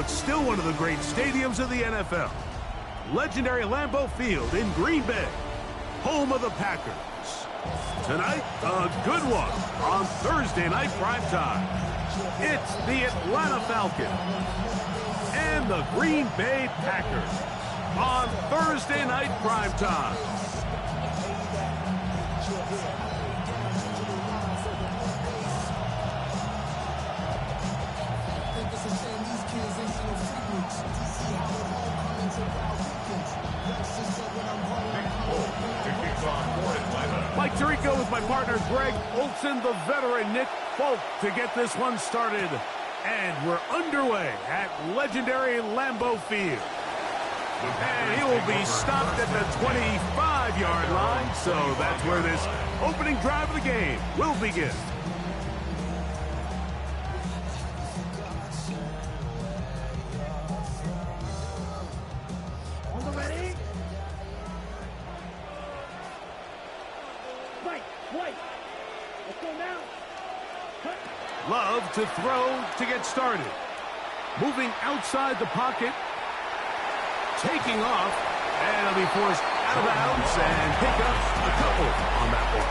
it's still one of the great stadiums of the NFL. Legendary Lambeau Field in Green Bay, home of the Packers. Tonight, a good one on Thursday night primetime. It's the Atlanta Falcons and the Green Bay Packers on Thursday night primetime. Mike Tirico with my partner Greg Olson, the veteran Nick Folk to get this one started. And we're underway at legendary Lambeau Field. And he will be stopped at the 25-yard line, so that's where this opening drive of the game will begin. Love to throw to get started. Moving outside the pocket. Taking off. And he'll be forced out of bounds and pick up a couple on that one.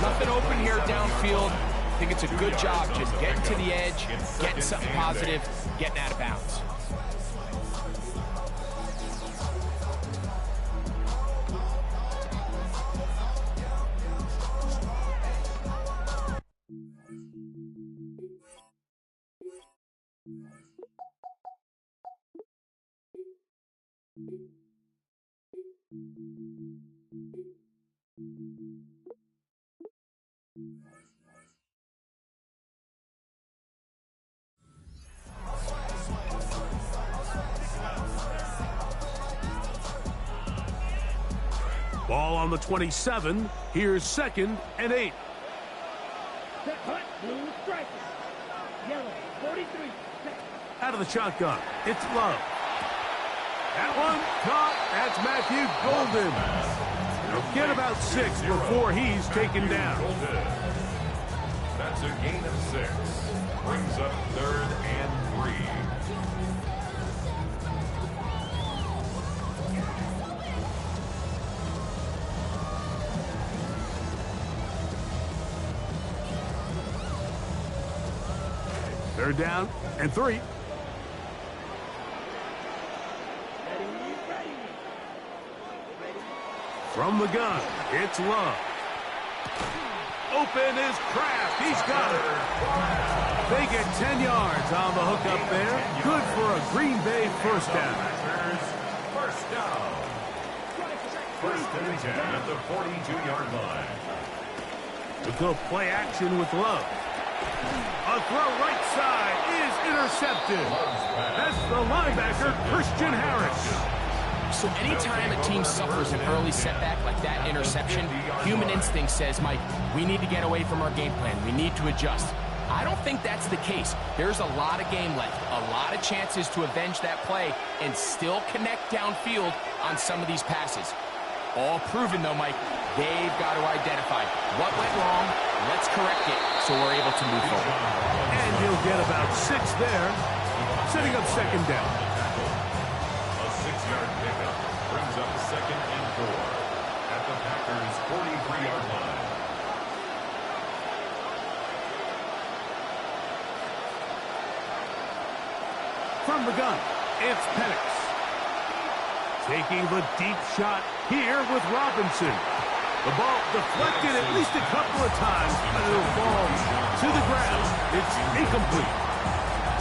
Nothing open here downfield. I think it's a good job just getting to the edge, getting something positive, getting out of bounds. Ball on the 27. Here's 2nd and 8. Yellow, 43. Out of the shotgun. It's Love. That one caught. That's Matthew Golden. He'll get about 6 before he's taken down. That's a gain of 6. Brings up 3rd and 3. Third down and 3. From the gun, it's Love. Open is Kraft. He's got it. They get 10 yards on the hook up there. Good for a Green Bay first down. First down. 1st and 10 at the 42-yard line. We'll go play action with Love. A throw right side is intercepted. That's the linebacker, Christian Harris. So anytime a team suffers an early setback like that interception, human instinct says, Mike, we need to get away from our game plan. We need to adjust. I don't think that's the case. There's a lot of game left, a lot of chances to avenge that play and still connect downfield on some of these passes. All proven, though, Mike, they've got to identify what went wrong, let's correct it so we're able to move forward. And he'll get about 6 there, setting up 2nd down. A 6-yard pickup brings up 2nd and 4 at the Packers' 43-yard line. From the gun, it's Penix. Taking the deep shot here with Robinson. The ball deflected at least a couple of times, but it'll fall to the ground. It's incomplete.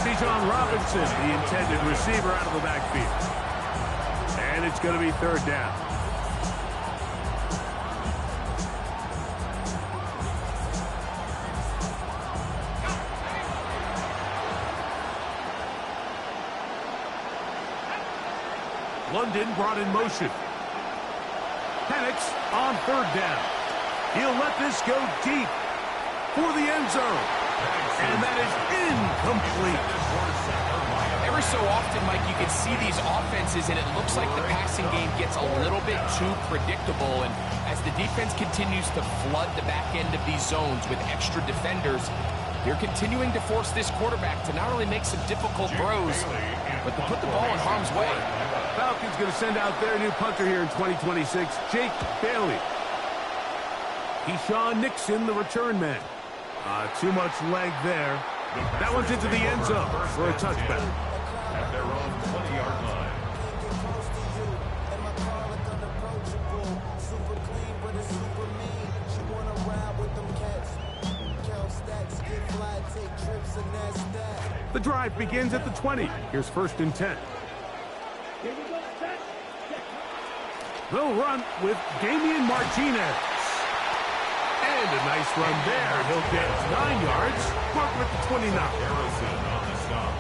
Bijan Robinson, the intended receiver, out of the backfield. And it's going to be 3rd down. London brought in motion. Penix on 3rd down. He'll let this go deep for the end zone. And that is incomplete. Every so often, Mike, you can see these offenses, and it looks like the passing game gets a little bit too predictable. And as the defense continues to flood the back end of these zones with extra defenders, You're continuing to force this quarterback to not only make some difficult throws, but to put the ball in harm's way. Falcons going to send out their new punter here in 2026, Jake Bailey. Keyshawn Nixon, the return man. Too much leg there. That one's into the end zone for a touchback. At their own 20-yard line. The drive begins at the 20. Here's 1st and 10. They'll run with Damian Martinez. And a nice run there. He'll get 9 yards. Mark with the 29. Harrison on the stop.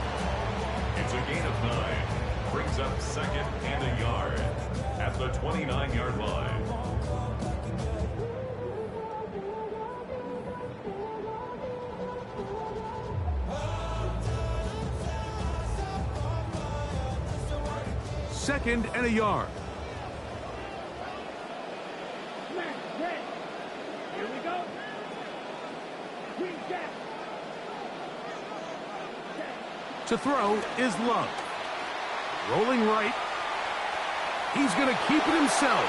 It's a gain of 9. Brings up 2nd and a yard at the 29-yard line. Second and a yard. Here we go. Green gap. To throw is Love. Rolling right. He's going to keep it himself.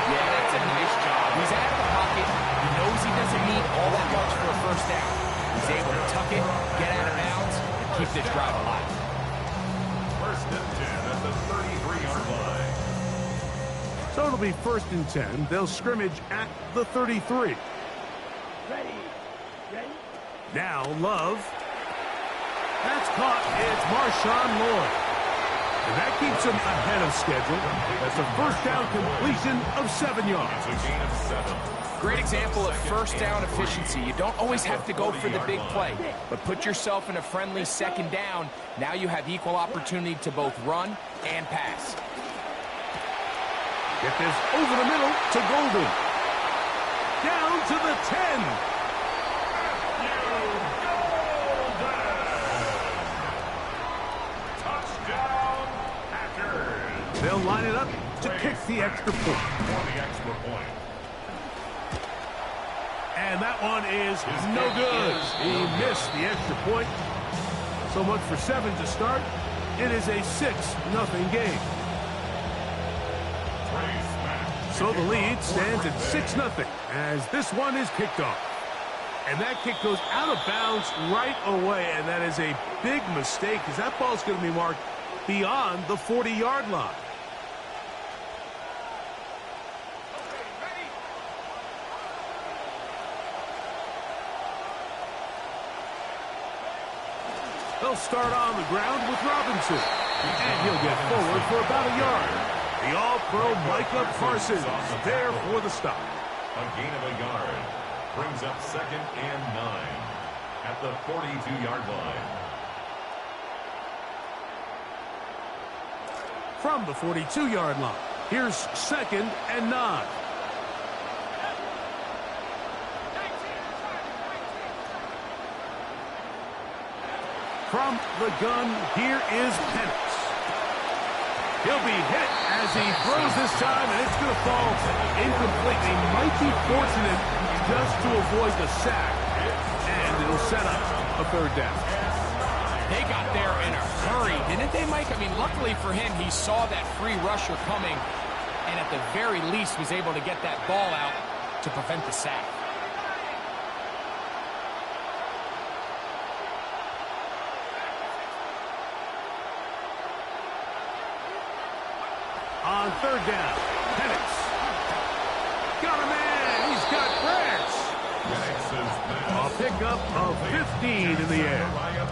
Yeah, that's a nice job. He's out of the pocket. He knows he doesn't need all that much for a 1st down. He's able to tuck it, get out of bounds, and keep this drive alive. 1st and 10 at the 33-yard line. So it'll be 1st and 10. They'll scrimmage at the 33. Ready. Now Love. That's caught. It's Marshawn Lloyd. And that keeps him ahead of schedule. That's a 1st down completion of 7 yards. It's a gain of 7. Great example of 1st down efficiency. You don't always have to go for the big play, but put yourself in a friendly 2nd down. Now you have equal opportunity to both run and pass. Get this over the middle to Golden. Down to the 10. Touchdown, Packers. They'll line it up to kick the extra point. For the extra point. And that one is no good. He missed the extra point. So much for 7 to start. It is a 6-0 game. So the lead stands at 6-0 as this one is kicked off. And that kick goes out of bounds right away, and that is a big mistake because that ball's going to be marked beyond the 40-yard line. They'll start on the ground with Robinson, and he'll get forward for about a yard. The All-Pro Micah Parsons there for the stop. A gain of a yard. Brings up 2nd and 9 at the 42-yard line. From the 42-yard line, here's 2nd and 9. From the gun, here is Penix. He'll be hit as he throws this time, and it's going to fall incomplete. They might be fortunate just to avoid the sack, and it'll set up a 3rd down. They got there in a hurry, didn't they, Mike? I mean, luckily for him, he saw that free rusher coming, and at the very least was able to get that ball out to prevent the sack. On 3rd down, Penix. Got a man. He's got Branch. A pickup of 15 in the air.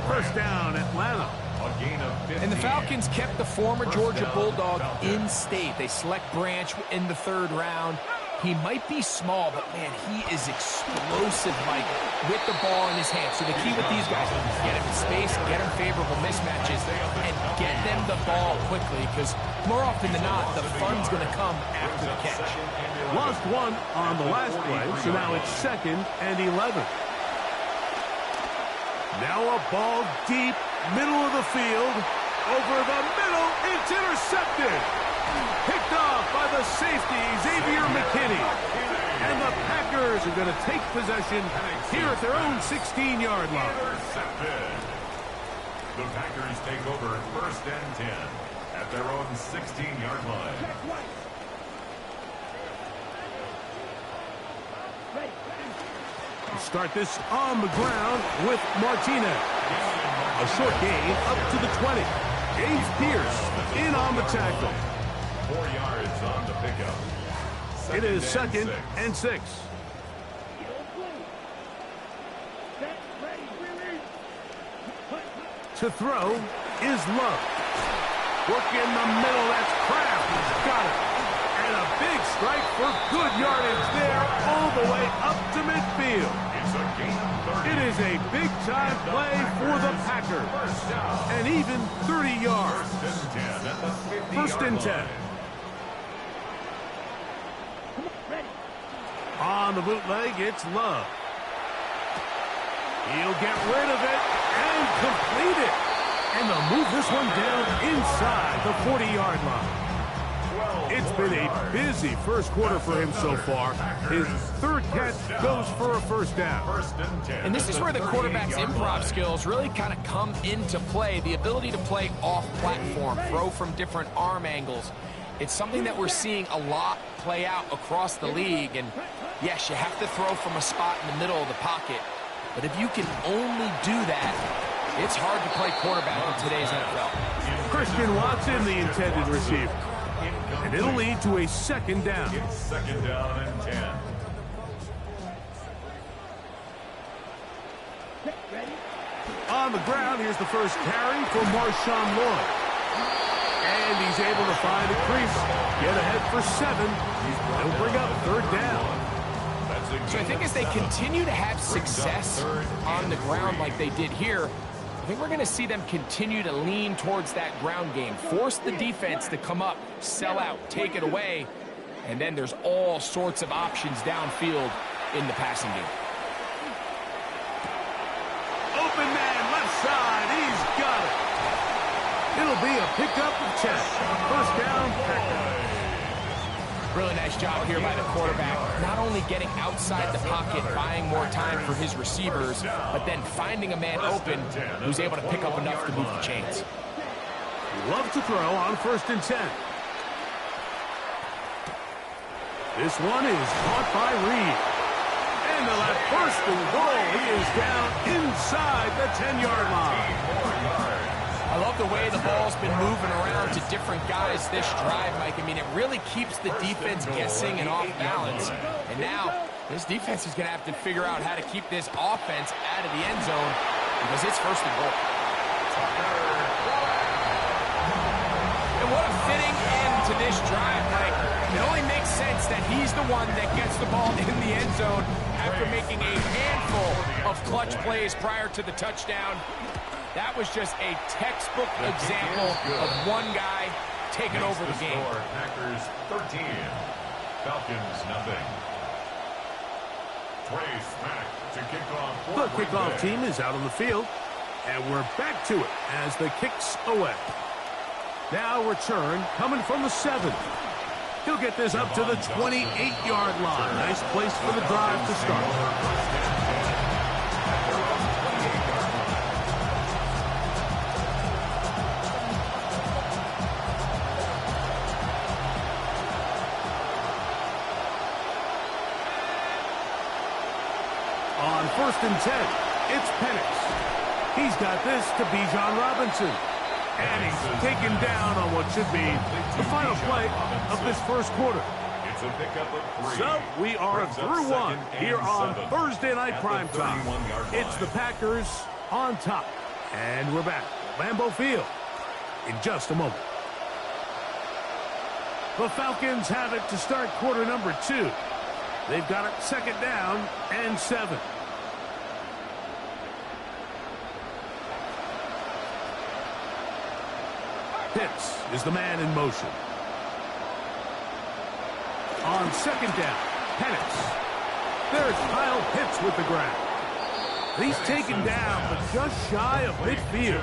1st down, Atlanta. A gain of 15. And the Falcons kept the former Georgia Bulldog in state. They select Branch in the 3rd round. He might be small, but, man, he is explosive, Mike, with the ball in his hand. So the key with these guys is get him in space, get him favorable mismatches, and get them the ball quickly, because more often than not, the fun's going to come after the catch. Lost one on the last play, so now it's 2nd and 11. Now a ball deep, middle of the field. Over the middle, it's intercepted. Picked off by the safety, Xavier McKinney. And the Packers are going to take possession here at their own 16-yard line. The Packers take over 1st and 10 at their own 16-yard line. Start this on the ground with Martinez. A short gain up to the 20. James Pierce in on the tackle. 4 yards on the pickup. It is 2nd and 6. To throw is Love. Work in the middle, that's Kraft. He's got it. And a big strike for good yardage there all the way up to midfield. It is a big-time play for the Packers. And even 30 yards. 1st and 10. On the bootleg, it's Love. He'll get rid of it and complete it. And they'll move this one down inside the 40-yard line. It's been a busy first quarter for him so far. His 3rd catch goes for a 1st down. And this is where the quarterback's improv skills really kind of come into play. The ability to play off-platform, throw from different arm angles. It's something that we're seeing a lot play out across the league. And yes, you have to throw from a spot in the middle of the pocket. But if you can only do that, it's hard to play quarterback in today's NFL. Christian Watson, the intended receiver. And it'll lead to a 2nd down. It's 2nd down and 10. On the ground, here's the first carry for Marshawn Lloyd. And he's able to find a crease. Get ahead for 7. He'll bring up 3rd down. So I think as they continue to have success on the ground like they did here, I think we're going to see them continue to lean towards that ground game. Force the defense to come up, sell out, take it away, and then there's all sorts of options downfield in the passing game. Open man, left side, he's got it. It'll be a pickup of 10. 1st down, Packers. Really nice job here by the quarterback, not only getting outside the pocket, buying more time for his receivers, but then finding a man open who's able to pick up enough to move the chains. Love to throw on 1st and 10. This one is caught by Reed. And they'll have 1st and goal. He is down inside the 10-yard line. I love the way the ball's been moving around to different guys this drive, Mike. I mean, it really keeps the defense guessing and off balance. And now, this defense is going to have to figure out how to keep this offense out of the end zone because it's 1st and goal. And what a fitting end to this drive, Mike. It only makes sense that he's the one that gets the ball in the end zone after making a handful of clutch plays prior to the touchdown. That was just a textbook example of one guy taking over the game. Packers 13, Falcons nothing. Trey Smack to kick off. The kickoff team is out on the field, and we're back to it as the kick's away. Now return coming from the 7. He'll get this up to the 28-yard line. Nice place for the drive to start. On 1st and 10, it's Penix. He's got this to Bijan Robinson. And he's taken down on what should be the final play of this first quarter. It's a pickup of 3. So we are through 1 here on Thursday Night Primetime. It's the Packers on top. And we're back at Lambeau Field in just a moment. The Falcons have it to start quarter number 2. They've got it 2nd down and 7. Pitts is the man in motion. On 2nd down, Penix. There's Kyle Pitts with the grab. He's taken down, but just shy of midfield.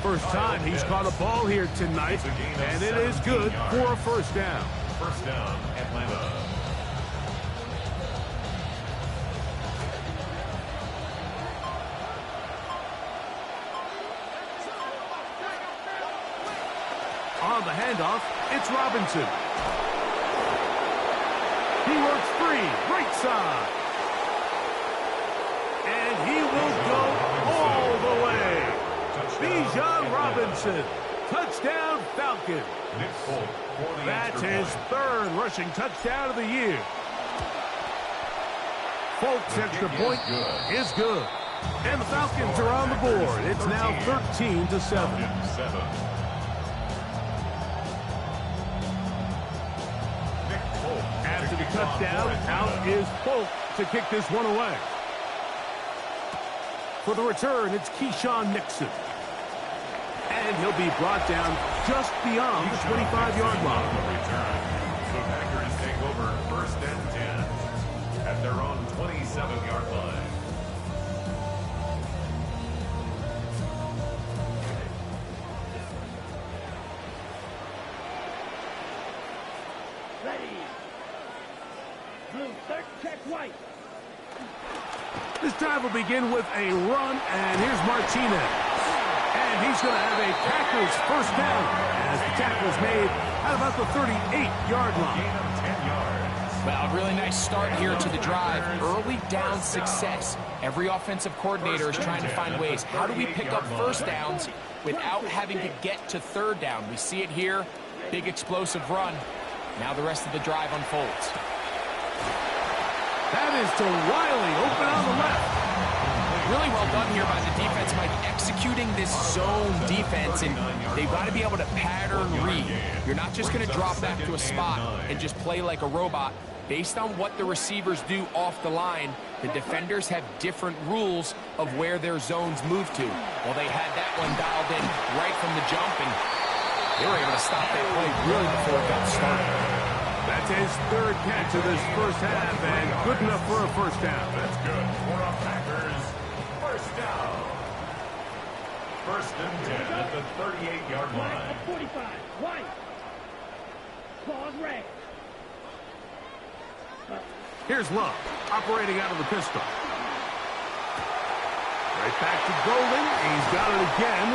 First time he's caught a ball here tonight, and it is good for a first down. First down, Atlanta. On the handoff, it's Robinson. He works free, right side. And he will go all the way. Bijan Robinson, touchdown Falcons. That's his third rushing touchdown of the year. Folks' extra point is good. And the Falcons are on the board. It's now 13-7. After the touchdown, out is Folk to kick this one away. For the return, it's Keyshawn Nixon. And he'll be brought down just beyond the 25-yard line. The Packers take over first and 10 at their own 27-yard line. Ready. Blue, third check white. This drive will begin with a run, and here's Martinez. And he's going to have a Packers first down as the tackle's made at about the 38-yard line. Gain of 10 yards. Well, a really nice start here to the drive. Early down success. Every offensive coordinator is trying to find ways. How do we pick up first downs without having to get to third down? We see it here. Big explosive run. Now the rest of the drive unfolds. That is to Wiley, open on the left. Really well done here by the defense, Mike, executing this zone defense, and they've got to be able to pattern read. You're not just going to drop back to a spot and just play like a robot. Based on what the receivers do off the line, the defenders have different rules of where their zones move to. Well, they had that one dialed in right from the jump, and they were able to stop that play really before it got started. That's his third catch of this first half, and good enough for a first down. That's good for our Packers. First down. First and 10 at the 38-yard line. At 45, white. Claws red. Here's Love, operating out of the pistol. Right back to Golden. He's got it again.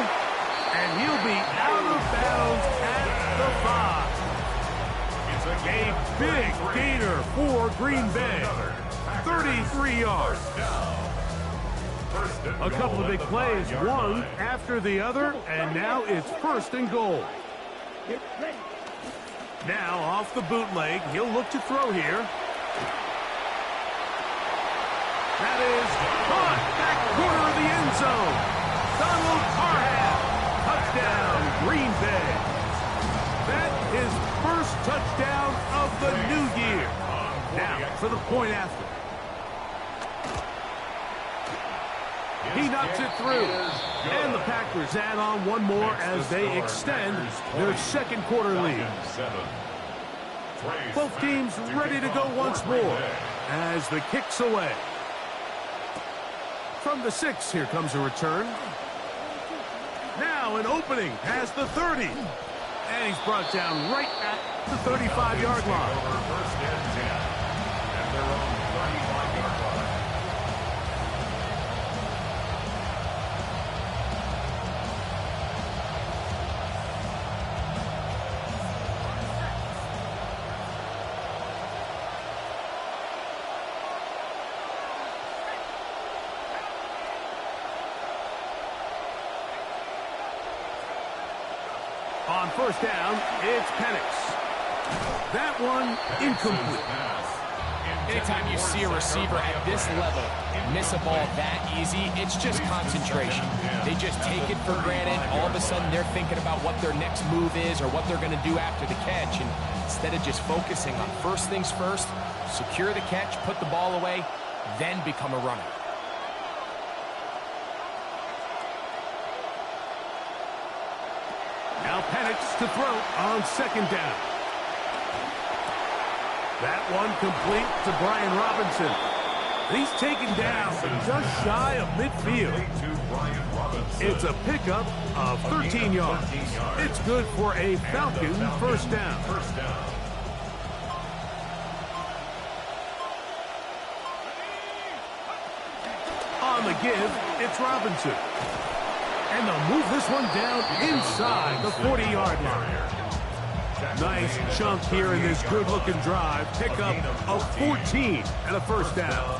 And he'll be out of bounds at the 5. A big gainer for Green Bay. 33 yards. A couple of big plays, one after the other, and now it's first and goal. Now off the bootleg, he'll look to throw here. That is caught back corner of the end zone. Donald Parham, touchdown, Green Bay. That is first touchdown of the new year. Now for the point after. He knocks it through. And the Packers add on one more as they extend their second quarter lead. Both teams ready to go once more as the kick's away. From the 6, here comes a return. Now an opening past the 30. And he's brought down right at the 35-yard line. First and 10 at their own 35-yard line. On first down, it's Penix. That one incomplete. Anytime you see a receiver at this level miss a ball that easy, it's just concentration. They just take it for granted. All of a sudden, they're thinking about what their next move is or what they're going to do after the catch. And instead of just focusing on first things first, secure the catch, put the ball away, then become a runner. Now Penix to throw on second down. That one complete to Brian Robinson. He's taken down just shy of midfield. It's a pickup of 13 yards. It's good for a Falcon first down. On the give, it's Robinson. And they'll move this one down inside the 40-yard line. Nice chunk here in this good-looking drive. Pickup of 14 and a first down.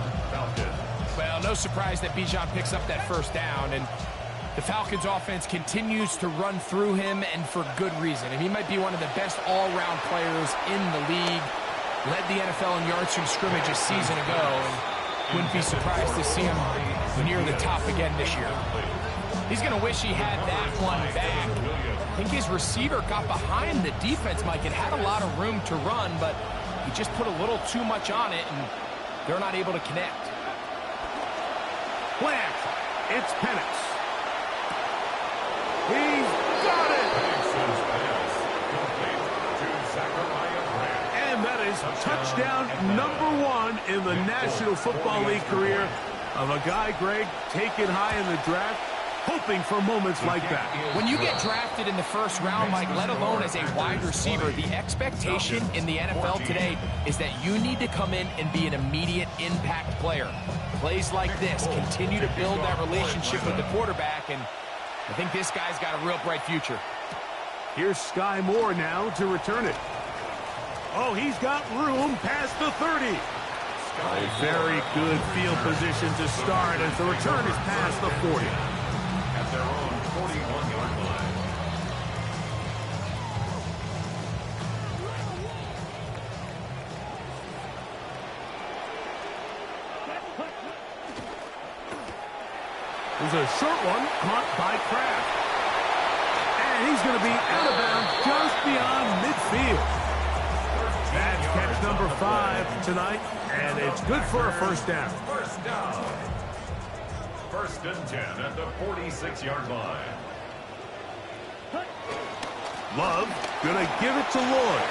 Well, no surprise that Bijan picks up that first down, and the Falcons offense continues to run through him, and for good reason. And he might be one of the best all-round players in the league. Led the NFL in yards from scrimmage a season ago, and wouldn't be surprised to see him near the top again this year. He's going to wish he had that one back. I think his receiver got behind the defense, Mike, and had a lot of room to run, but he just put a little too much on it, and they're not able to connect. Play action. It's Penix. He's got it! And that is touchdown number 1 in the National Football League career of a guy, Greg, taken high in the draft, hoping for moments like that. When you get drafted in the first round, Mike, let alone as a wide receiver, the expectation in the NFL today is that you need to come in and be an immediate impact player. Plays like this continue to build that relationship with the quarterback, and I think this guy's got a real bright future. Here's Sky Moore now to return it. Oh, he's got room past the 30. A very good field position to start as the return is past the 40. At their own 41-yard line. There's a short one caught by Kraft. And he's going to be out of bounds just beyond midfield. That's catch number 5 tonight, and it's good for a first down. First down. First and 10 at the 46-yard line. Love going to give it to Lloyd.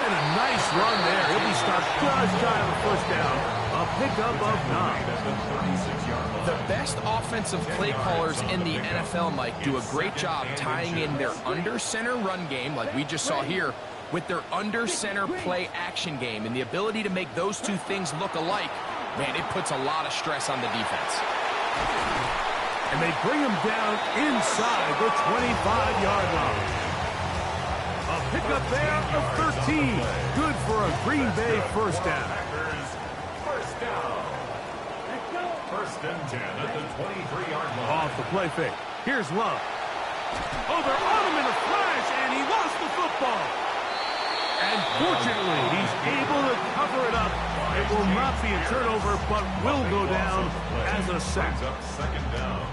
And a nice run there. He'll be stopped just shy of a first down. A pickup of 9. The best offensive play callers in the NFL, Mike, do a great job tying in their under-center run game, like we just saw here, with their under-center play action game. And the ability to make those two things look alike, man, it puts a lot of stress on the defense. And they bring him down inside the 25-yard line. A pickup there of 13. Good for a Green Bay first down. First down. First and 10 at the 23-yard line. Off the play fake. Here's Love. Oh, they're on him in a flash, and he lost the football. And fortunately, he's able to cover it up. It will not be a turnover, but will go down as a sack.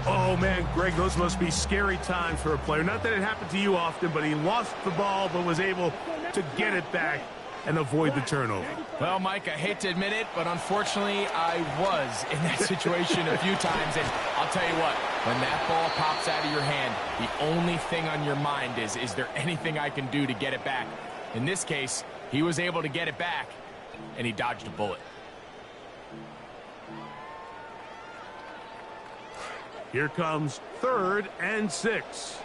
Oh, man, Greg, those must be scary times for a player. Not that it happened to you often, but he lost the ball but was able to get it back and avoid the turnover. Well, Mike, I hate to admit it, but unfortunately, I was in that situation a few times. And I'll tell you what, when that ball pops out of your hand, the only thing on your mind is there anything I can do to get it back? In this case, he was able to get it back, and he dodged a bullet. Here comes 3rd and 6.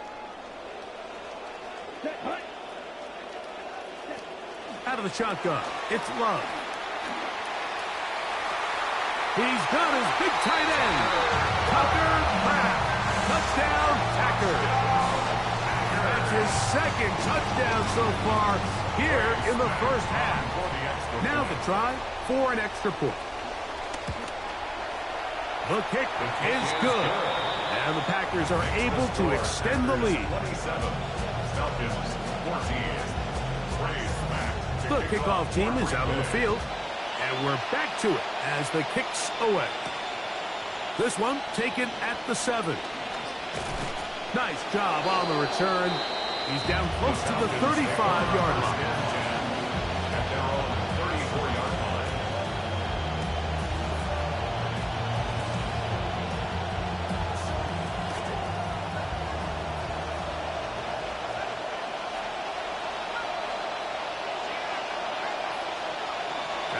Out of the shotgun, it's Love. He's got his big tight end. Tucker Kraft. Touchdown, Tucker. That's his second touchdown so far here in the first half. Now the try for an extra point. The kick is good. And the Packers are able to extend the lead. The kickoff team is out on the field. And we're back to it as the kick's away. This one taken at the 7. Nice job on the return. He's down close to the 35-yard line.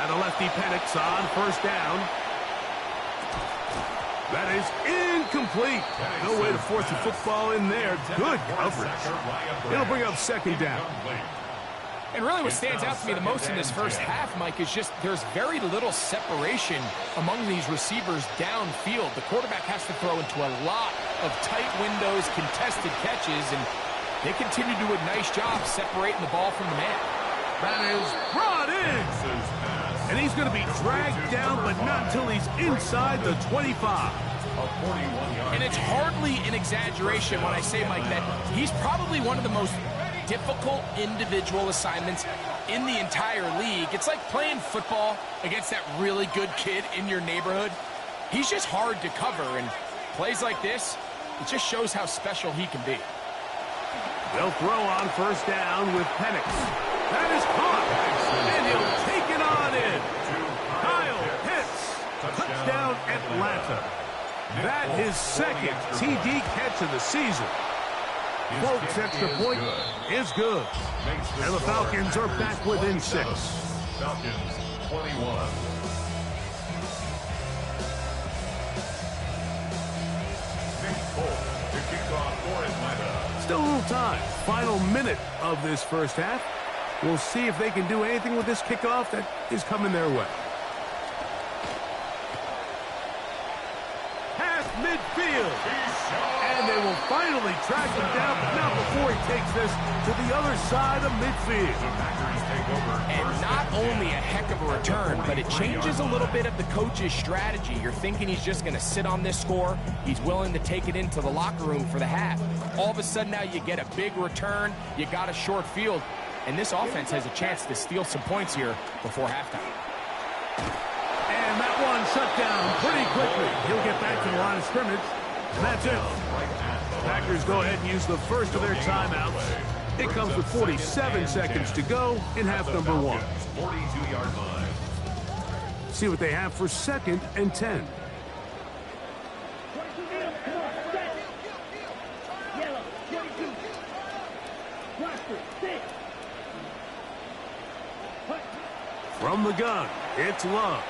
Now the lefty Penix on first down. That is incomplete. No way to force the football in there. Good coverage. It'll bring up second down. And really what stands out to me the most in this first half, Mike, is just there's very little separation among these receivers downfield. The quarterback has to throw into a lot of tight windows, contested catches, and they continue to do a nice job separating the ball from the man. That is brought in. And he's going to be dragged down, but not until he's inside the 25. And it's hardly an exaggeration when I say, Mike, that he's probably one of the most difficult individual assignments in the entire league. It's like playing football against that really good kid in your neighborhood. He's just hard to cover, and plays like this, it just shows how special he can be. They'll throw on first down with Penix. That is caught, and he'll take it on in. Kyle Pitts, touchdown Atlanta. That his second TD catch of the season. Folks, extra point is good. And the Falcons are back within 6. Falcons 21. To kick off for Atlanta. Still a little time. Final minute of this first half. We'll see if they can do anything with this kickoff that is coming their way. Past midfield. And they will finally track him down, but not before he takes this to the other side of midfield. And not only a heck of a return, but it changes a little bit of the coach's strategy. You're thinking he's just going to sit on this score. He's willing to take it into the locker room for the half. All of a sudden now you get a big return, you got a short field, and this offense has a chance to steal some points here before halftime. And that one shut down pretty quickly. He'll get back to the line of scrimmage. And that's it. Packers go ahead and use the first of their timeouts. It comes with 47 seconds to go in half number 1. 42-yard line. See what they have for second and 10. From the gun, it's Love.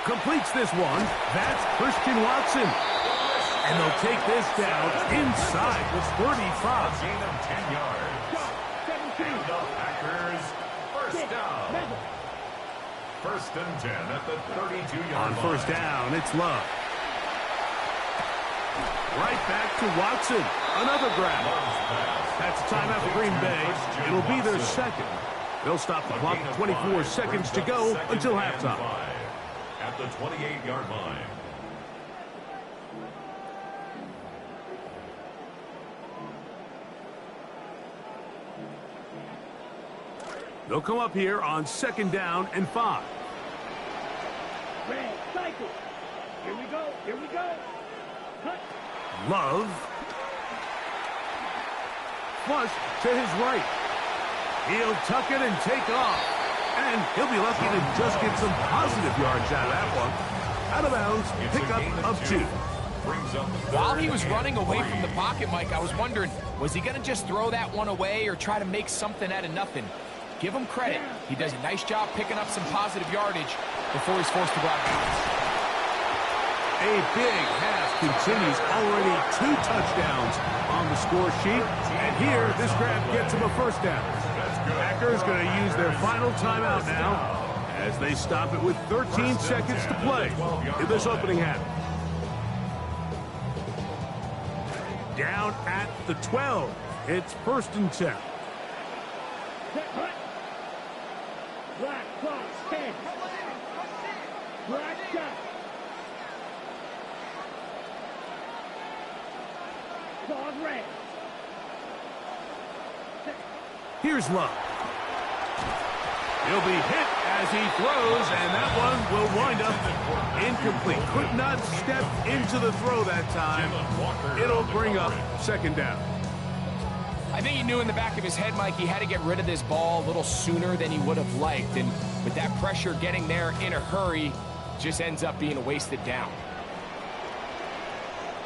Completes this one. That's Christian Watson. And they'll take this down inside the 35. Gain of 10 yards. And the Packers first down. First and 10 at the 32-yard line. On first down, it's Love. Right back to Watson. Another grab. That's a timeout for Green Bay. It'll be their second. They'll stop the clock with 24 seconds to go until halftime. At the 28-yard line. They'll come up here on second down and 5. Red cycle. Here we go. Here we go. Cut. Love. Flush to his right. He'll tuck it and take off. And he'll be lucky to just get some positive yards out of that one. Out of bounds, pickup of 2. While he was running away from the pocket, Mike, I was wondering, was he going to just throw that one away or try to make something out of nothing? Give him credit. He does a nice job picking up some positive yardage before he's forced to go out of bounds. A big half continues. Already 2 touchdowns on the score sheet. And here, this grab gets him a first down. Packers going to use their final timeout now as they stop it with 13 seconds to play in this opening half. Down at the 12. It's first and 10. Black box 10. Black shot. Dog red. Here's Love. He'll be hit as he throws, and that one will wind up incomplete. Could not step into the throw that time. It'll bring up second down. I think he knew in the back of his head, Mike, he had to get rid of this ball a little sooner than he would have liked. And with that pressure getting there in a hurry, just ends up being a wasted down.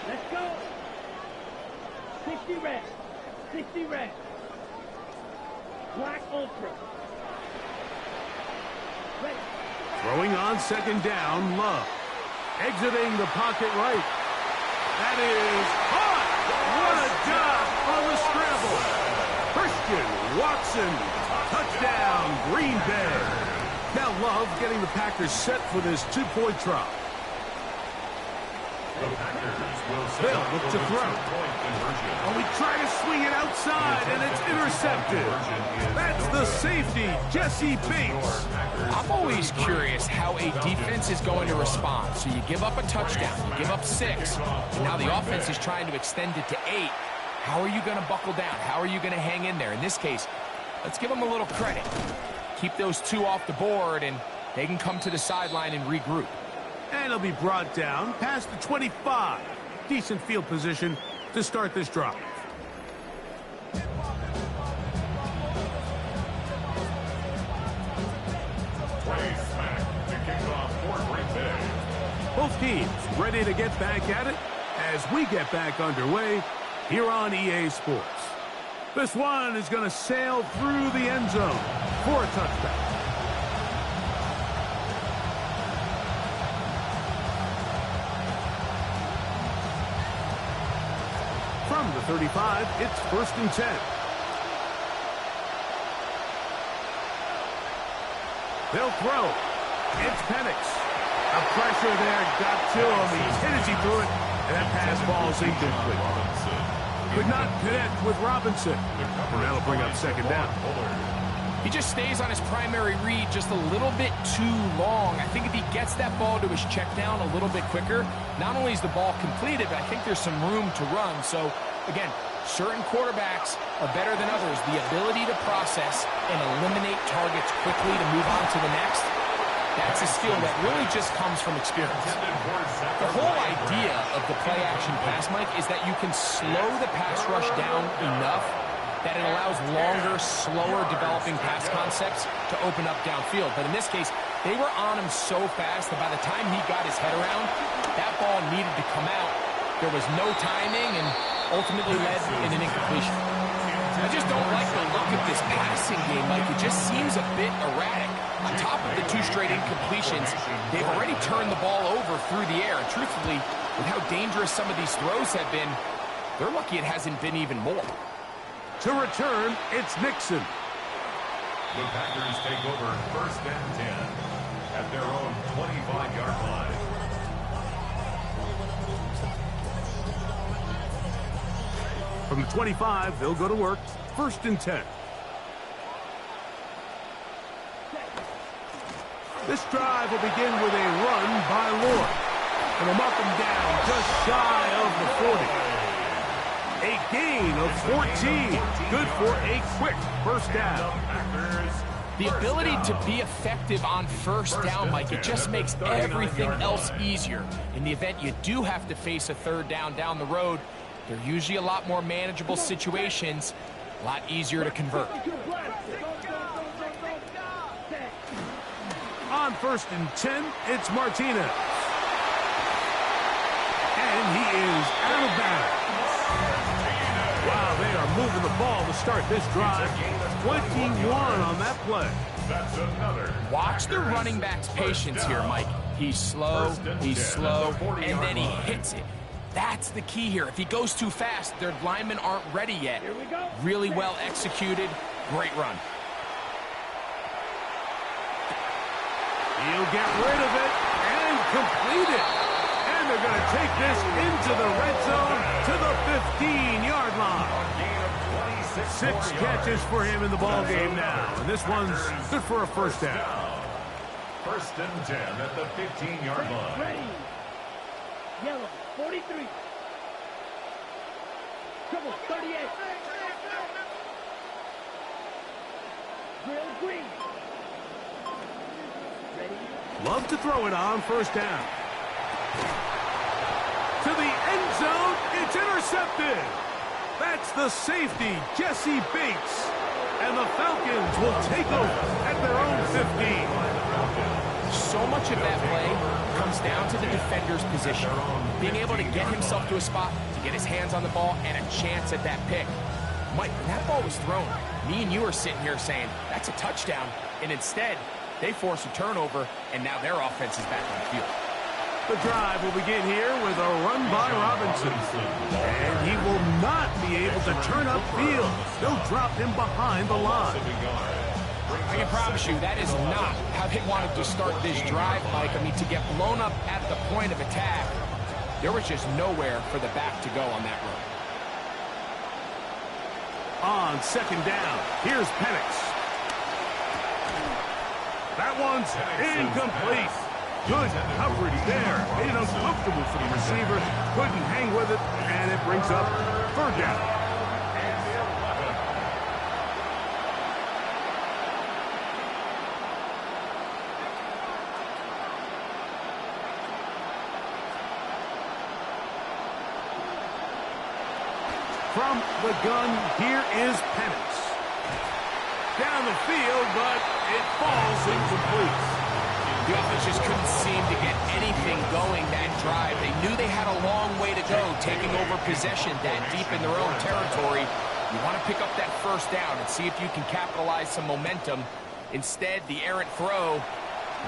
Let's go. 60 red. 60 red. Black ultra. Throwing on second down, Love. Exiting the pocket right. That is caught. What a job on the scramble. Christian Watson, touchdown, Green Bay. Now Love getting the Packers set for this two-point try. They'll look to throw. Oh, he tried to swing it outside, and it's intercepted. That's the safety, Jesse Bates. I'm always curious how a defense is going to respond. So you give up a touchdown, you give up 6, and now the offense is trying to extend it to 8. How are you going to buckle down? How are you going to hang in there? In this case, let's give them a little credit. Keep those 2 off the board, and they can come to the sideline and regroup. And he'll be brought down past the 25. Decent field position to start this drive. Both teams ready to get back at it as we get back underway here on EA Sports. This one is going to sail through the end zone for a touchdown. From the 35, it's 1st and 10. They'll throw. It's Penix. A pressure there got to him. He's hit as he threw it, and that pass falls incomplete. Could not connect with Robinson. And that'll bring up second down. He just stays on his primary read just a little bit too long. I think if he gets that ball to his check down a little bit quicker, not only is the ball completed, but I think there's some room to run. So, again, certain quarterbacks are better than others. The ability to process and eliminate targets quickly to move on to the next, that's a skill that really just comes from experience. The whole idea of the play-action pass, Mike, is that you can slow the pass rush down enough that it allows longer, slower developing pass concepts to open up downfield. But in this case, they were on him so fast that by the time he got his head around, that ball needed to come out. There was no timing and ultimately led in an incompletion. I just don't like the look of this passing game, Mike. It just seems a bit erratic. On top of the 2 straight incompletions, they've already turned the ball over through the air. And truthfully, with how dangerous some of these throws have been, they're lucky it hasn't been even more. To return, it's Nixon. The Packers take over 1st and 10 at their own 25-yard line. From the 25, they'll go to work. 1st and 10. This drive will begin with a run by Lord. And they'll mark him down just shy of the 40. A gain of 14. Good for a quick first down. The ability to be effective on first down, Mike, it just makes everything else easier. In the event you do have to face a 3rd down the road, they're usually a lot more manageable situations, a lot easier to convert. On 1st and 10, it's Martinez. And he is out of bounds. Wow, they are moving the ball to start this drive. 21 on that play. That's another. Watch the running back's patience here, Mike. He's slow, and then he hits it. That's the key here. If he goes too fast, their linemen aren't ready yet. Really well executed. Great run. He'll get rid of it and complete it. And they're going to take this into the red zone to the 15-yard line. 6 catches for him in the ball game now. And this one's good for a first down. 1st and 10 at the 15-yard line. Ready. Yellow, 43. Trouble, 38. Drill, green. Ready. Love to throw it on 1st down. To the end zone, it's intercepted. That's the safety, Jesse Bates. And the Falcons will take over at their own 15. So much of that play comes down to the defender's position. Being able to get himself to a spot, to get his hands on the ball, and a chance at that pick. Mike, when that ball was thrown, me and you are sitting here saying, that's a touchdown. And instead, They force a turnover, and now their offense is back on the field. The drive will begin here with a run by Robinson. And he will not be able to turn upfield. They'll drop him behind the line. I can promise you that is not how they wanted to start this drive, Mike. I mean, to get blown up at the point of attack, there was just nowhere for the back to go on that run. On second down, here's Penix. That one's incomplete. Good coverage there. Made it uncomfortable for the receiver. Couldn't hang with it, and it brings up third down. From the gun, here is Penix. Down the field, but it falls incomplete. The offense just couldn't seem to get anything going that drive. They knew they had a long way to go, taking over possession that deep in their own territory. You want to pick up that first down and see if you can capitalize some momentum. Instead, the errant throw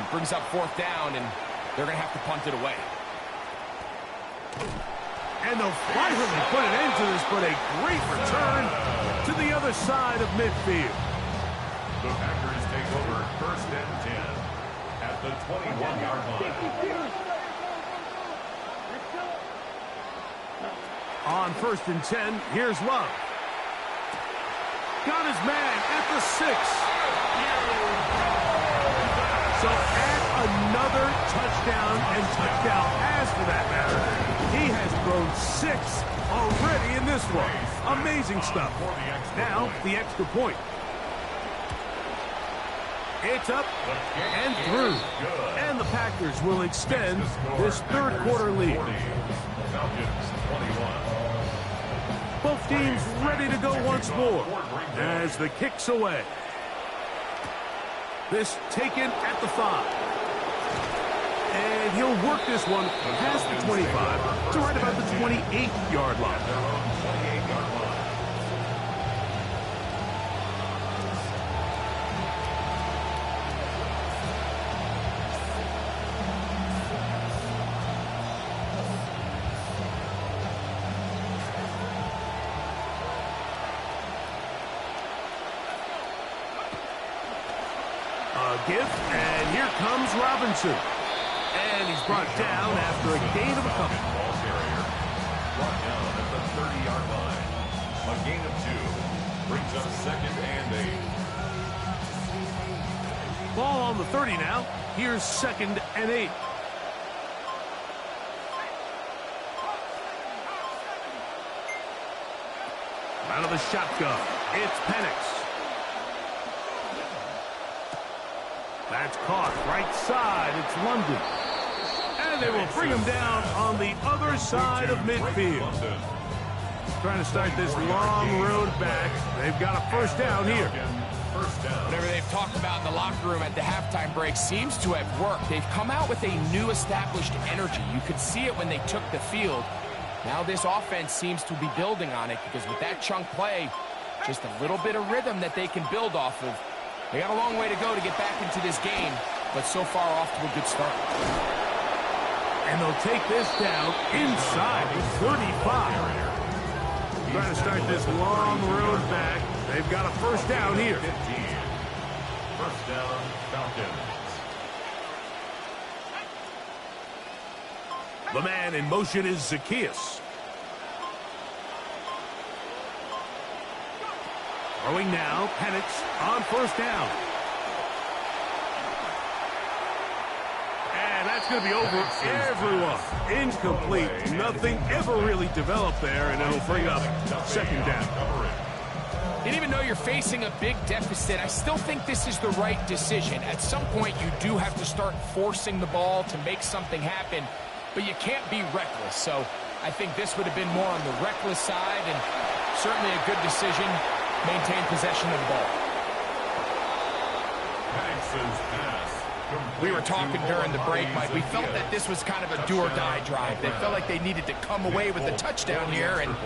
brings up fourth down, and they're going to have to punt it away. And they'll finally put an end to this, but a great return to the other side of midfield. The Packers take over first and 10 at the 21-yard line. On first and 10, here's Love. Got his man at the 6. So add another touchdown and touchdown pass for that matter. He has thrown 6 already in this one. Amazing stuff. Now, the extra point. It's up and through. And the Packers will extend this third quarter lead. Both teams ready to go once more as the kick's away. This taken at the 5. And he'll work this one past the 25 to right about the 28-yard line. Give, and here comes Robinson. And he's brought down after a gain of a couple. Ball carrier brought down at the 30-yard line. A gain of 2 brings up second and 8. Ball on the 30 now. Here's second and 8. Out of the shotgun, it's Penix. That's caught right side. It's London. And they will bring him down on the other side of midfield. Trying to start this long road back. They've got a first down here. Whatever they've talked about in the locker room at the halftime break seems to have worked. They've come out with a new established energy. You could see it when they took the field. Now this offense seems to be building on it because with that chunk play, just a little bit of rhythm that they can build off of. They got a long way to go to get back into this game, but so far off to a good start. And they'll take this down inside the 35. Trying to start this long road back. They've got a first down here. 15. First down, Falcons. The man in motion is Zacchaeus. Throwing now, Penix on first down. And that's going to be over everyone. Incomplete. Nothing ever really developed there, and it'll bring up second down. And even though you're facing a big deficit, I still think this is the right decision. At some point, you do have to start forcing the ball to make something happen, but you can't be reckless. So I think this would have been more on the reckless side, and certainly a good decision. Maintain possession of the ball. We were talking during the break, Mike. We felt that this was kind of a do-or-die drive. They felt like they needed to come away with the touchdown here, and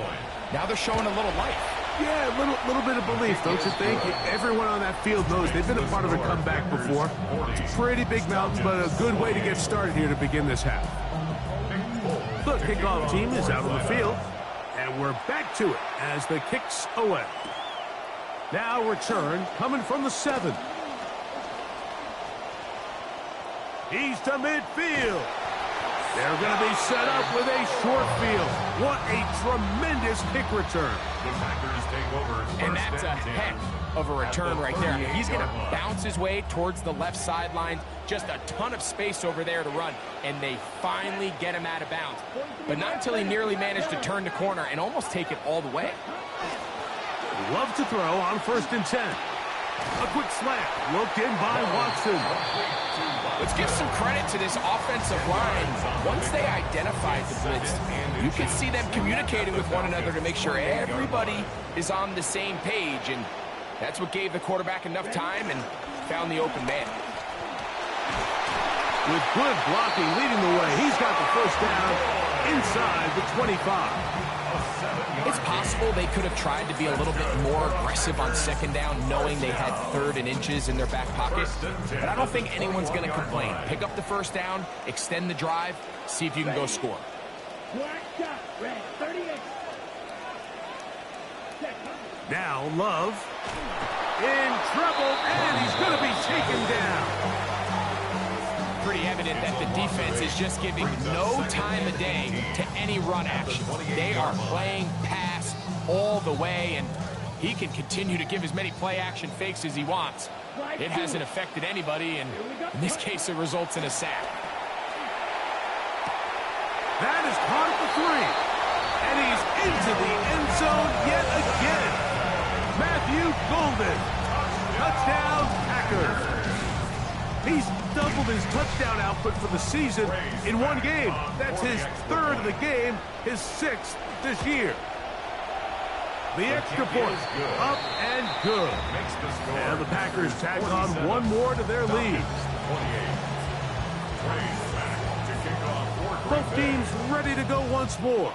now they're showing a little life. Yeah, a little bit of belief, don't you think? Everyone on that field knows they've been a part of a comeback before. It's a pretty big mountain, but a good way to get started here to begin this half. The kickoff team is out on the field, and we're back to it as the kick's away. Now return coming from the 7. He's to midfield. They're going to be set up with a short field. What a tremendous kick return. The Packers take over. And that's a heck of a return right there. I mean, he's going to bounce his way towards the left sideline. Just a ton of space over there to run. And they finally get him out of bounds. But not until he nearly managed to turn the corner and almost take it all the way. Love to throw on 1st and 10. A quick slant. Looked in by Watson. Let's give some credit to this offensive line. Once they identified the blitz, you can see them communicating with one another to make sure everybody is on the same page. And that's what gave the quarterback enough time and found the open man. With good blocking leading the way, he's got the first down inside the 25. It's possible they could have tried to be a little bit more aggressive on 2nd down, knowing they had 3rd and inches in their back pocket. But I don't think anyone's going to complain. Pick up the 1st down, extend the drive, see if you can go score. Now Love in trouble, and he's going to be taken down. Pretty evident that the defense is just giving no time of day to any run action. They are playing pass all the way, and he can continue to give as many play-action fakes as he wants. It hasn't affected anybody, and in this case, it results in a sack. That is caught at the 3, and he's into the end zone yet again. Matthew Golden, touchdown Packers. He's doubled his touchdown output for the season in one game. That's his 3rd of the game, his 6th this year. The extra point, up and good. And the Packers tack on one more to their lead. Both teams ready to go once more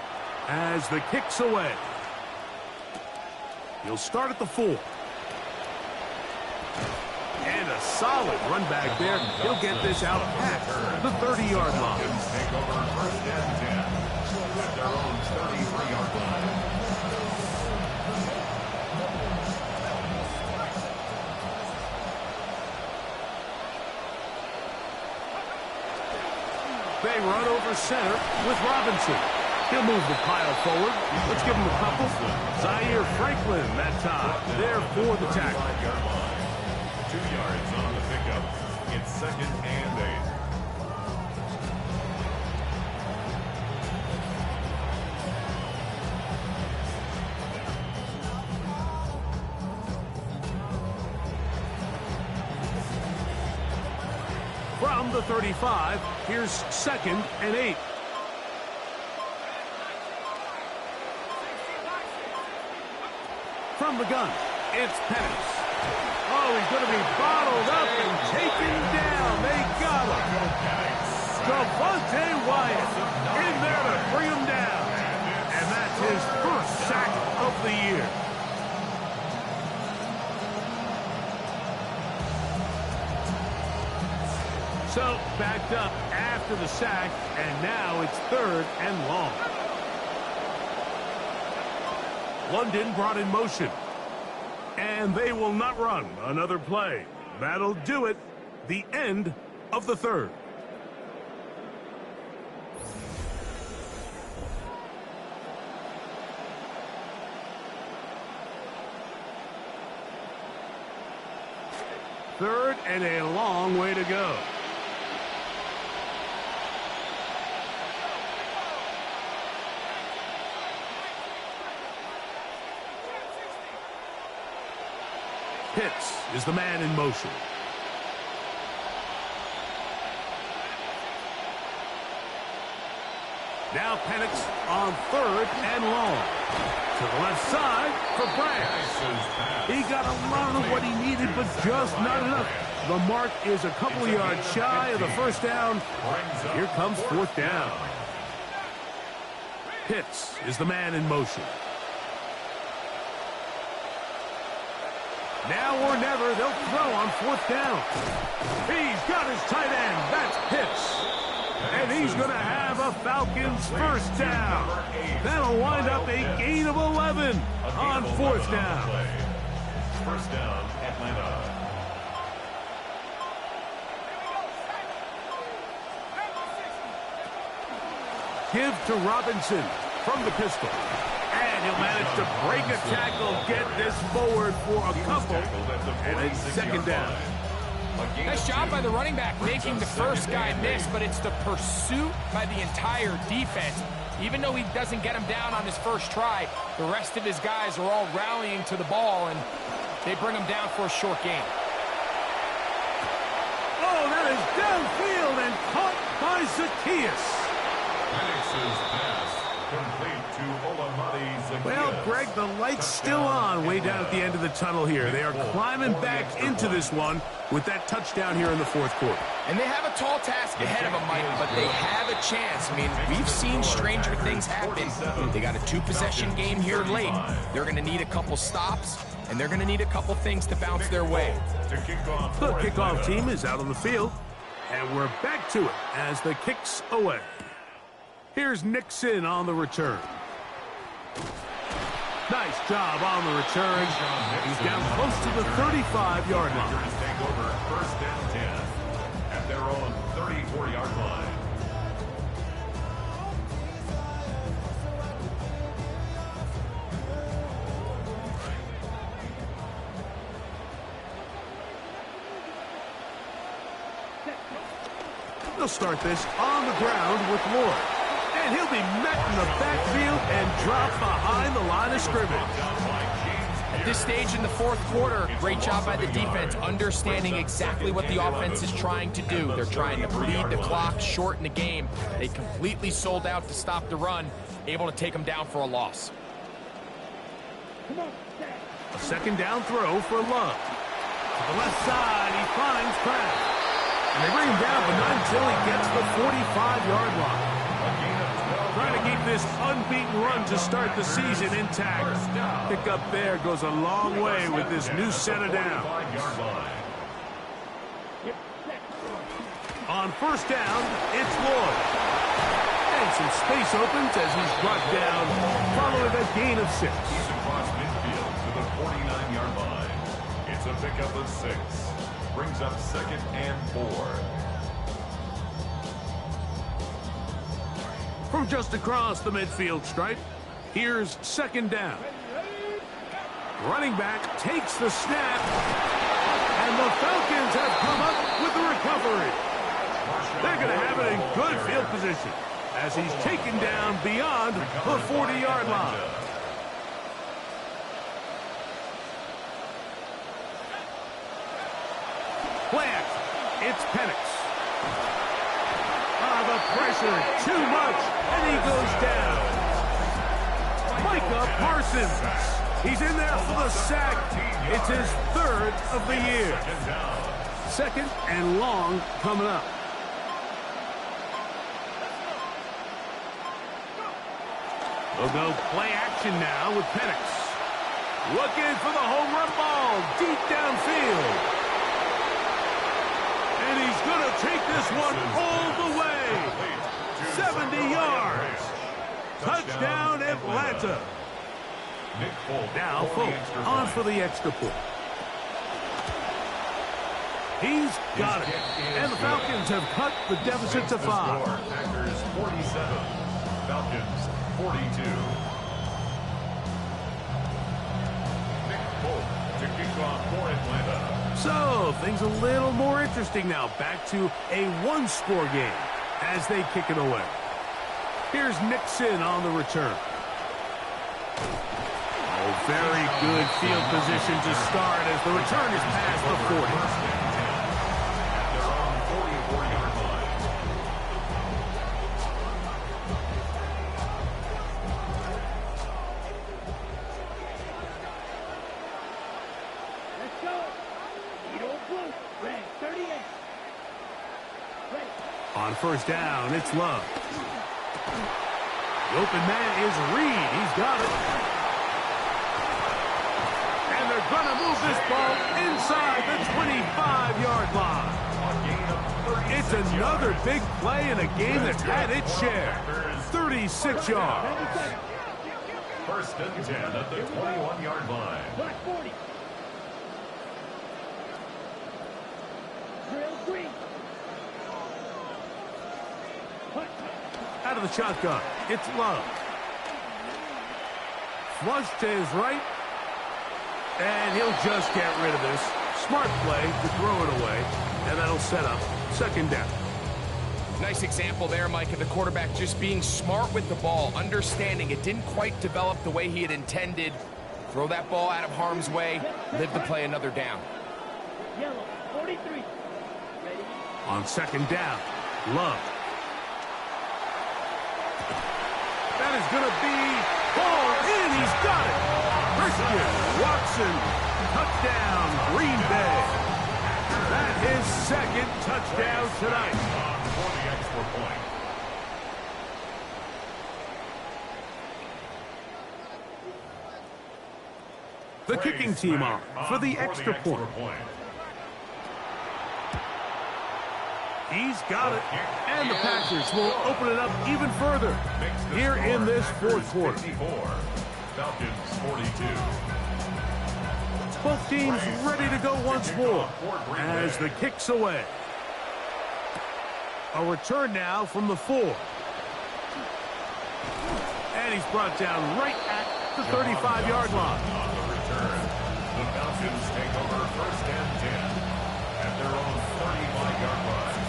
as the kick's away. He'll start at the 4. And a solid run back there. He'll get this out past the 30-yard line. Take over 1st and 10 at their own 33-yard line. They run over center with Robinson. He'll move the pile forward. Let's give him a couple. Zaire Franklin that time. There for the tackle. 2 yards on the pickup. It's 2nd and 8. From the 35, here's 2nd and 8. From the gun, it's Penix. Oh, he's going to be bottled up and taken down. They got him. Devontae Wyatt in there to bring him down. And that's his 1st sack of the year. So, backed up after the sack, and now it's 3rd and long. London brought in motion. And they will not run another play. That'll do it. The end of the 3rd. Third and a long way to go. Pitts is the man in motion. Now Penix on 3rd and long. To the left side for Bryant. He got a lot of what he needed, but just not enough. The mark is a couple yards shy of the 1st down. Here comes 4th down. Pitts is the man in motion. Now or never, they'll throw on 4th down. He's got his tight end. That's Pitts. And he's going to have a Falcons first down. That'll wind up a gain of 11 on 4th down. First down, Atlanta. Give to Robinson from the pistol. And he'll manage to break a tackle, get this forward for a couple, and it's 2nd down. Nice job by the running back making the first guy miss, but it's the pursuit by the entire defense. Even though he doesn't get him down on his first try, the rest of his guys are all rallying to the ball, and they bring him down for a short gain. Oh, that is downfield and caught by Zacchaeus. Penix's pass complete to Olamide Zacchaeus. Well, Greg, the light's still on way down at the end of the tunnel here. They are climbing back into this one with that touchdown here in the 4th quarter. And they have a tall task ahead of them, Mike, but they have a chance. I mean, we've seen stranger things happen. They got a 2-possession game here late. They're going to need a couple stops, and they're going to need a couple things to bounce their way. The kickoff team is out on the field, and we're back to it as the kick's away. Here's Nixon on the return. Nice job on the return. He's down close to the 35-yard line. Take over first down 10 at their own 34-yard line. They'll start this on the ground with Lloyd. And he'll be met in the backfield and dropped behind the line of scrimmage. At this stage in the 4th quarter, great job by the defense, understanding exactly what the offense is trying to do. They're trying to bleed the clock, shorten the game. They completely sold out to stop the run, able to take them down for a loss. A 2nd down throw for Love. To the left side, he finds Kraft. And they bring him down, but not until he gets the 45-yard line. Trying to keep this unbeaten run to start the season intact. Pick up there goes a long way with this new set of downs. On 1st down, it's Lloyd. And some space opens as he's brought down following a gain of 6. He's across midfield to the 49-yard line. It's a pickup of 6. Brings up 2nd and 4. From just across the midfield stripe, here's 2nd down. Running back takes the snap, and the Falcons have come up with the recovery. They're going to have it in good field position as he's taken down beyond the 40-yard line. Play action. It's Penix. The pressure, too much, and he goes down. Micah Parsons. He's in there for the sack. It's his 3rd of the year. 2nd and long coming up. We'll go play action now with Penix. Looking for the home run ball deep downfield. And he's going to take this one all the way. 70 yards. Touchdown, Atlanta. Now, folks, on for the extra point. He's got it. And the Falcons have cut the deficit to 5. Packers 47, Falcons 42. Nick Folk to kick off for Atlanta. So, things a little more interesting now. Back to a 1-score game as they kick it away. Here's Nixon on the return. Oh, very good field position to start as the return is past the 40. They're on 44-yard line. Let's go. Edo Blue, red 38. Ready. On 1st down, it's Love. The open man is Reed. He's got it. And they're going to move this ball inside the 25-yard line. It's another big play in a game that's had its share. 36 yards. First and 10 at the 21-yard line. Black 40. Drill 3. Out of the shotgun, it's Love. Flush to his right. And he'll just get rid of this. Smart play to throw it away. And that'll set up second down. Nice example there, Mike, of the quarterback just being smart with the ball, understanding it didn't quite develop the way he had intended. Throw that ball out of harm's way, live to play another down. Yellow 43. Ready? On second down, Love. That is going to be ball in. He's got it. Christian Watson, touchdown, Green Bay. That is second touchdown tonight. For the extra point. The kicking team on for the extra point. He's got it. And the Packers will open it up even further here in this fourth quarter. Falcons 42. Both teams ready to go once more as the kick's away. A return now from the 4. And he's brought down right at the 35-yard line. On the return, the Falcons take over first and 10 at their own 35-yard line.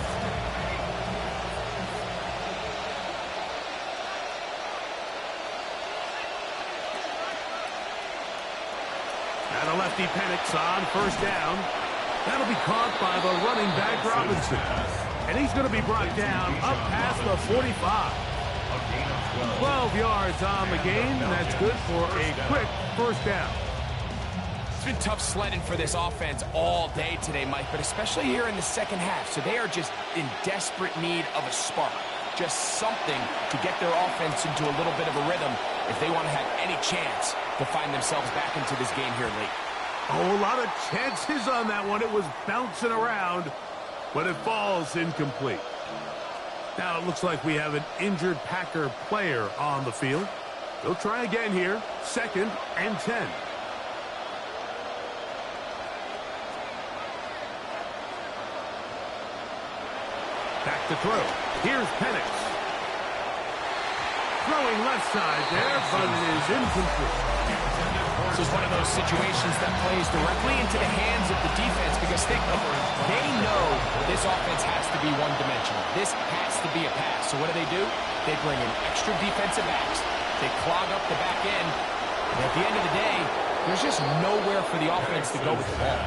And a lefty Penix on first down. That'll be caught by the running back Robinson. And he's going to be brought down up past the 45. 12 yards on the game. That's good for a quick first down. It's been tough sledding for this offense all day today, Mike, but especially here in the second half. So they are just in desperate need of a spark. Just something to get their offense into a little bit of a rhythm if they want to have any chance to find themselves back into this game here late. Oh, a lot of chances on that one. It was bouncing around, but it falls incomplete. Now it looks like we have an injured Packer player on the field. They'll try again here. Second and 10. Back to throw. Here's Penix. Throwing left side there, but it is incomplete. This is one of those situations that plays directly into the hands of the defense because they know this offense has to be one-dimensional. This has to be a pass. So what do? They bring in extra defensive backs. They clog up the back end. And at the end of the day, there's just nowhere for the offense to go with the ball.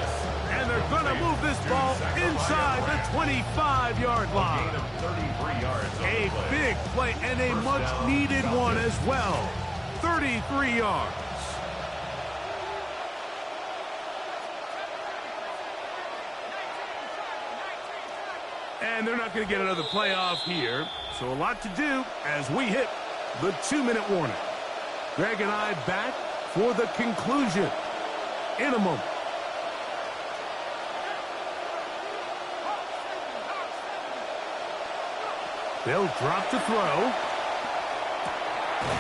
And they're going to move this ball inside the 25-yard line. A big play and a much-needed one as well. 33 yards. And they're not going to get another playoff here. So a lot to do as we hit the 2-minute warning. Greg and I back for the conclusion in a moment. They'll drop to throw.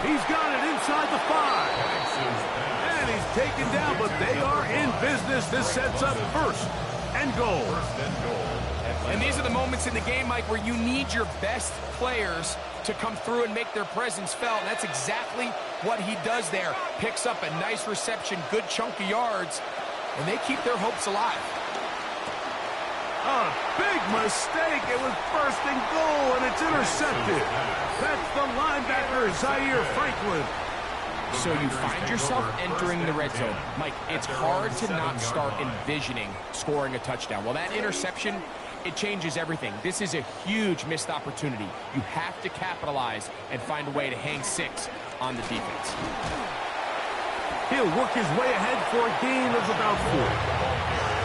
He's got it inside the 5. And he's taken down, but they are in business. This sets up first and goal. And these are the moments in the game, Mike, where you need your best players to come through and make their presence felt. And that's exactly what he does there. Picks up a nice reception, good chunk of yards, and they keep their hopes alive. A big mistake. It was first and goal, and it's intercepted. That's the linebacker, Zaire Franklin. So you find yourself entering the red zone. Mike, it's hard to not start envisioning scoring a touchdown. Well, that interception, it changes everything. This is a huge missed opportunity. You have to capitalize and find a way to hang 6 on the defense. He'll work his way ahead for a gain of about 4.